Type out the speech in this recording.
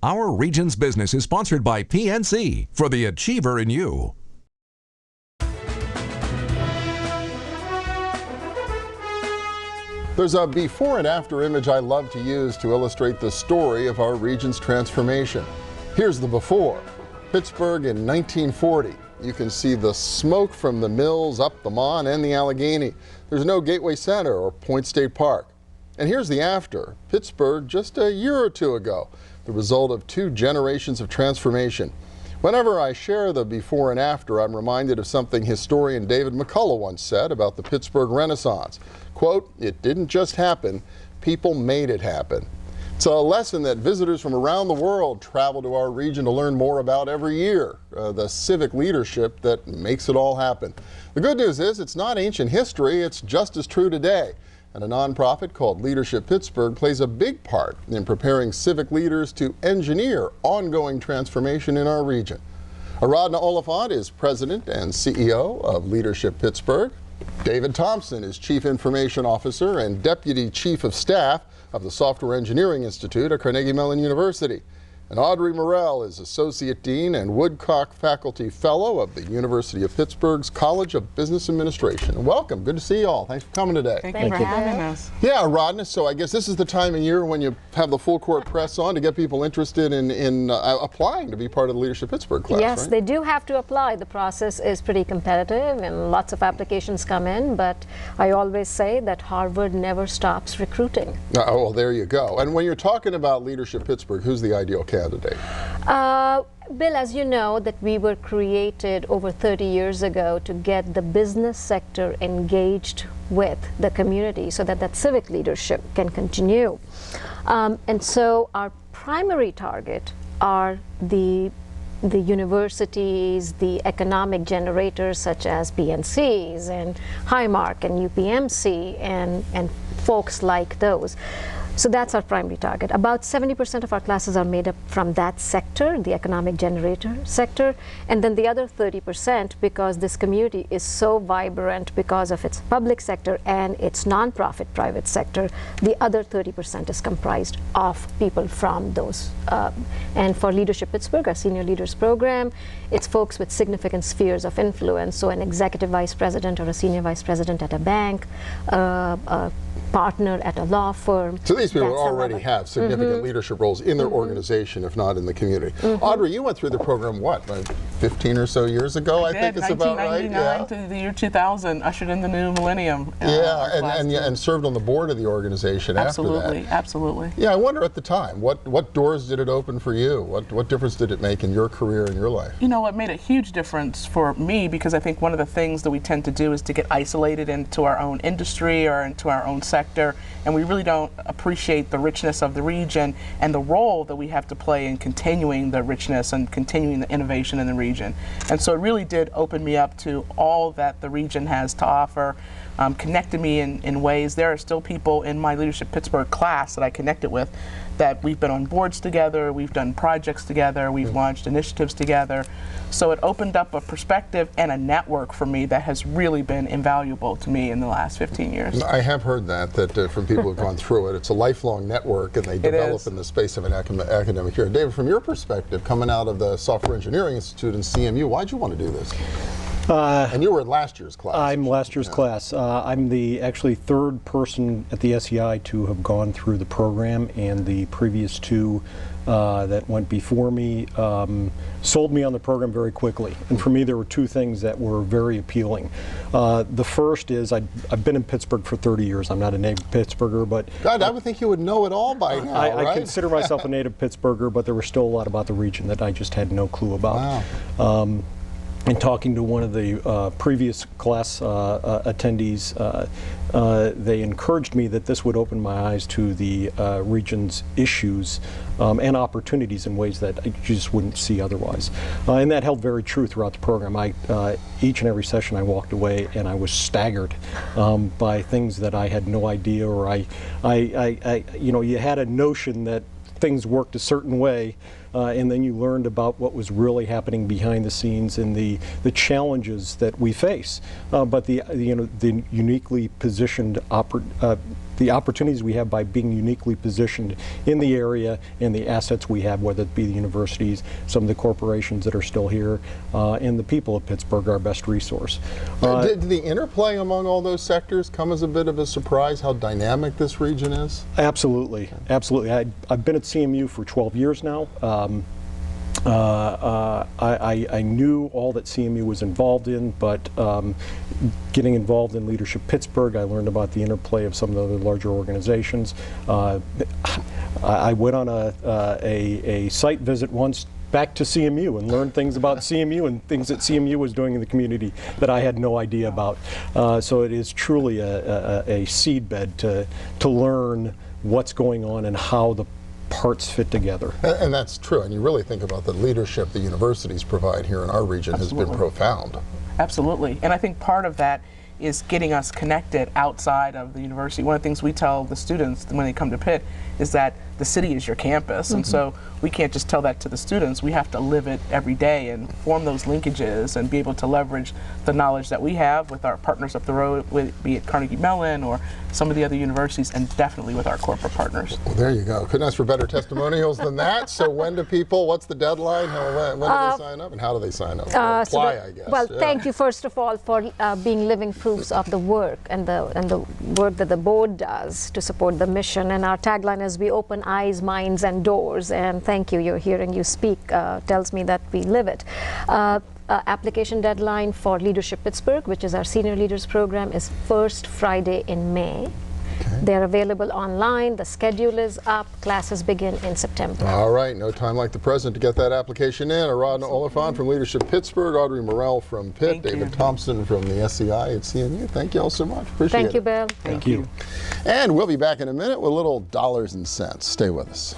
Our Region's Business is sponsored by PNC for the Achiever in You. There's a before and after image I love to use to illustrate the story of our region's transformation. Here's the before. Pittsburgh in 1940. You can see the smoke from the mills up the Mon and the Allegheny. There's no Gateway Center or Point State Park. And here's the after. Pittsburgh just a year or two ago, the result of 2 generations of transformation. Whenever I share the before and after, I'm reminded of something historian David McCullough once said about the Pittsburgh Renaissance. Quote, "It didn't just happen, people made it happen." It's a lesson that visitors from around the world travel to our region to learn more about every year, the civic leadership that makes it all happen. The good news is it's not ancient history, it's just as true today. And a nonprofit called Leadership Pittsburgh plays a big part in preparing civic leaders to engineer ongoing transformation in our region. Aradhana Oliphant is president and CEO of Leadership Pittsburgh. David Thompson is Chief Information Officer and Deputy Chief of Staff of the Software Engineering Institute at Carnegie Mellon University. And Audrey Murrell is Associate Dean and Woodcock Faculty Fellow of the University of Pittsburgh's College of Business Administration. And welcome. Good to see you all. Thanks for coming today. Thank you for having us. Yeah, Aradhana, so I guess this is the time of year when you have the full court press on to get people interested in applying to be part of the Leadership Pittsburgh class, Yes, right? they do have to apply. The process is pretty competitive and lots of applications come in, but I always say that Harvard never stops recruiting. Oh, well, there you go. And when you're talking about Leadership Pittsburgh, who's the ideal candidate? Bill, as you know, that we were created over 30 years ago to get the business sector engaged with the community so that that civic leadership can continue. And so our primary target are the universities, the economic generators such as PNCs and Highmark and UPMC and folks like those. So that's our primary target. About 70% of our classes are made up from that sector, the economic generator sector, and then the other 30%, because this community is so vibrant because of its public sector and its nonprofit private sector, the other 30% is comprised of people from those. And for Leadership Pittsburgh, our Senior Leaders Program, it's folks with significant spheres of influence, so an executive vice president or a senior vice president at a bank, a partner at a law firm. So these people already have significant leadership roles in their organization, if not in the community. Audrey, you went through the program, what, like 15 or so years ago, I think is about right? 1999 to the year 2000, ushered in the new millennium. And served on the board of the organization after that. Absolutely. Yeah, I wonder at the time, what doors did it open for you? What difference did it make in your career and your life? You know, it made a huge difference for me because I think one of the things that we tend to do is to get isolated into our own industry or into our own sector, and we really don't appreciate the richness of the region and the role that we have to play in continuing the richness and continuing the innovation in the region. And so it really did open me up to all that the region has to offer, connected me in ways. There are still people in my Leadership Pittsburgh class that I connected with that we've been on boards together, we've done projects together, we've launched initiatives together. So it opened up a perspective and a network for me that has really been invaluable to me in the last 15 years. I have heard that from people who've gone through it. It's a lifelong network and they develop in the space of an academic year. David, from your perspective, coming out of the Software Engineering Institute and CMU, why'd you want to do this? And you were in last year's class. I'm last year's class. I'm the actually third person at the SEI to have gone through the program, and the previous 2 that went before me sold me on the program very quickly. And for me, there were 2 things that were very appealing. The first is I've been in Pittsburgh for 30 years. I'm not a native Pittsburgher, but God, I would think you would know it all by now, right? I consider myself a native Pittsburgher, but there was still a lot about the region that I just had no clue about. Wow. In talking to one of the previous class attendees, they encouraged me that this would open my eyes to the region's issues and opportunities in ways that I just wouldn't see otherwise. And that held very true throughout the program. Each and every session I walked away and I was staggered by things that I had no idea, or you know, you had a notion that things worked a certain way, and then you learned about what was really happening behind the scenes and the challenges that we face. But the uniquely positioned the opportunities we have by being uniquely positioned in the area and the assets we have, whether it be the universities, some of the corporations that are still here, and the people of Pittsburgh, our best resource. Did the interplay among all those sectors come as a bit of a surprise, how dynamic this region is? Absolutely, absolutely. I've been at CMU for 12 years now. I knew all that CMU was involved in, but getting involved in Leadership Pittsburgh, I learned about the interplay of some of the other larger organizations. I went on a site visit once back to CMU and learned things about CMU and things that CMU was doing in the community that I had no idea about. So it is truly a seedbed to learn what's going on and how the parts fit together. And that's true, and you really think about the leadership the universities provide here in our region has been profound. Absolutely, and I think part of that is getting us connected outside of the university. One of the things we tell the students when they come to Pitt is that the city is your campus, and so we can't just tell that to the students. We have to live it every day and form those linkages and be able to leverage the knowledge that we have with our partners up the road, be it Carnegie Mellon or some of the other universities, and definitely with our corporate partners. Well, there you go. Couldn't ask for better testimonials than that. So when do people, what's the deadline? When do they sign up, and how do they sign up? Apply, I guess. Well, thank you first of all for being living proofs of the work and the work that the board does to support the mission. And our tagline is, we open eyes, minds, and doors. And thank you. You're hearing you speak tells me that we live it. Application deadline for Leadership Pittsburgh, which is our senior leaders program, is first Friday in May. Okay. They're available online. The schedule is up. Classes begin in September. All right. No time like the present to get that application in. Aradhana Oliphant from Leadership Pittsburgh, Audrey Murrell from Pitt, David Thompson from the SCI at CMU. Thank you all so much. Appreciate it. Thank you, Bill. Thank you. And we'll be back in a minute with little dollars and cents. Stay with us.